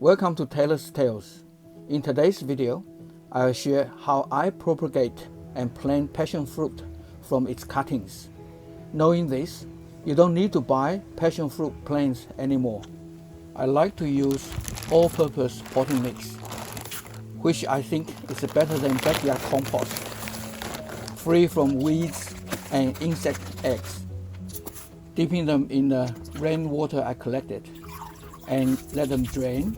Welcome to Taylor's Tales. In today's video, I'll share how I propagate and plant passion fruit from its cuttings. Knowing this, you don't need to buy passion fruit plants anymore. I like to use all-purpose potting mix, which I think is better than backyard compost, free from weeds and insect eggs. Dipping them in the rainwater I collected and let them drain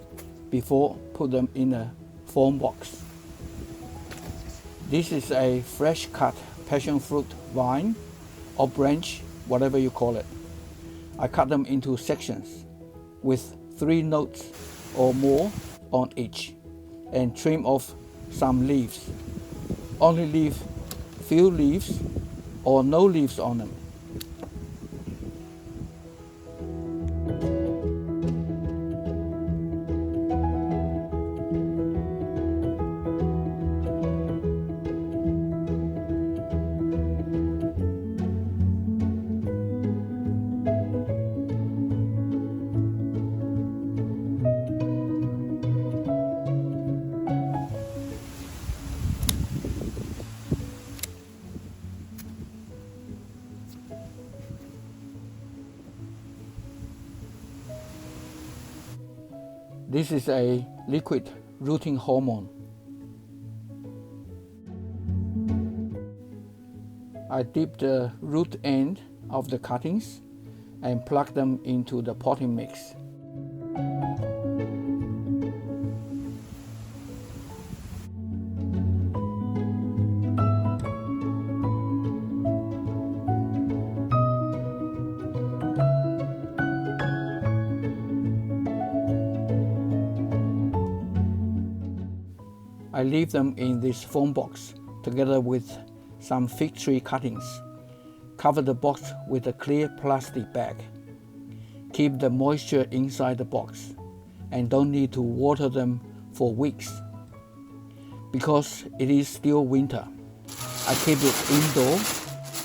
before put them in a foam box. This is a fresh cut passion fruit vine or branch, whatever you call it. I cut them into sections with 3 nodes or more on each and trim off some leaves. Only leave few leaves or no leaves on them. This is a liquid rooting hormone. I dip the root end of the cuttings and plug them into the potting mix. I leave them in this foam box together with some fig tree cuttings. Cover the box with a clear plastic bag. Keep the moisture inside the box and don't need to water them for weeks. Because it is still winter, I keep it indoor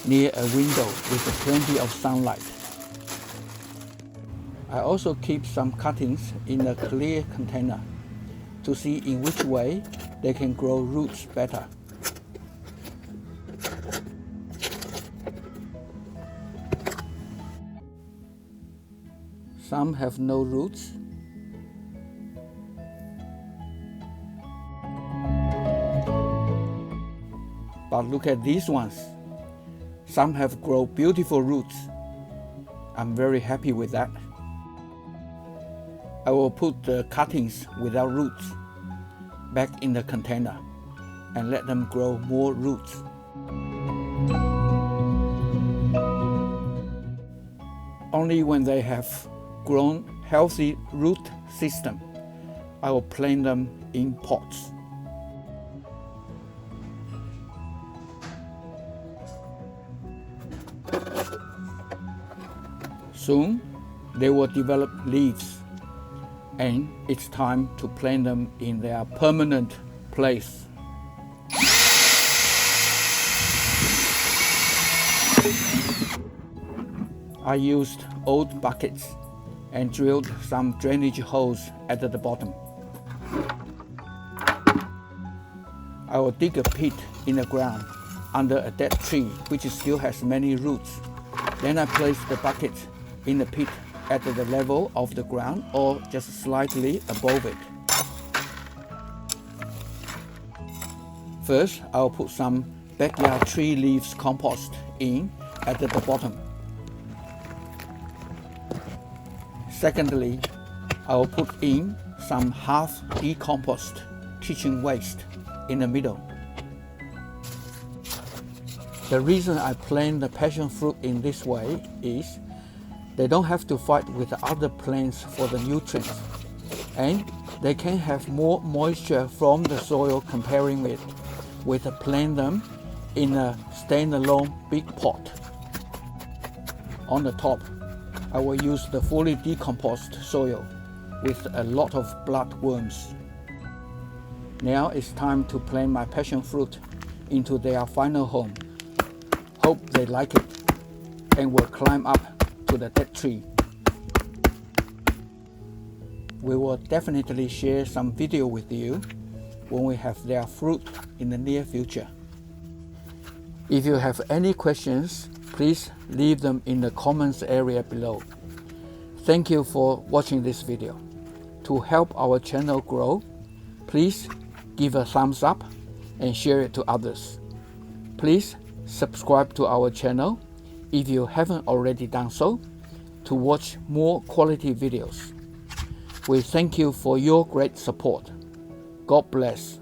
near a window with plenty of sunlight. I also keep some cuttings in a clear container to see in which way they can grow roots better. Some have no roots. But look at these ones. Some have grown beautiful roots. I'm very happy with that. I will put the cuttings without roots back in the container and let them grow more roots. Only when they have grown healthy root system, I will plant them in pots. Soon, they will develop leaves, and it's time to plant them in their permanent place. I used old buckets and drilled some drainage holes at the bottom. I will dig a pit in the ground under a dead tree which still has many roots. Then I place the bucket in the pit at the level of the ground or just slightly above it. First, I'll put some backyard tree leaves compost in at the bottom. Secondly, I will put in some half decomposed kitchen waste in the middle. The reason I plant the passion fruit in this way is they don't have to fight with the other plants for the nutrients, and they can have more moisture from the soil comparing it with plant them in a standalone big pot. On the top, I will use the fully decomposed soil with a lot of bloodworms. Now it's time to plant my passion fruit into their final home. Hope they like it and will climb up to the dead tree. we will definitely share some video with you when we have their fruit in the near future. If you have any questions, please leave them in the comments area below. Thank you for watching this video. To help our channel grow, please give a thumbs up and share it to others. Please subscribe to our channel if you haven't already done so to watch more quality videos. We thank you for your great support. God bless.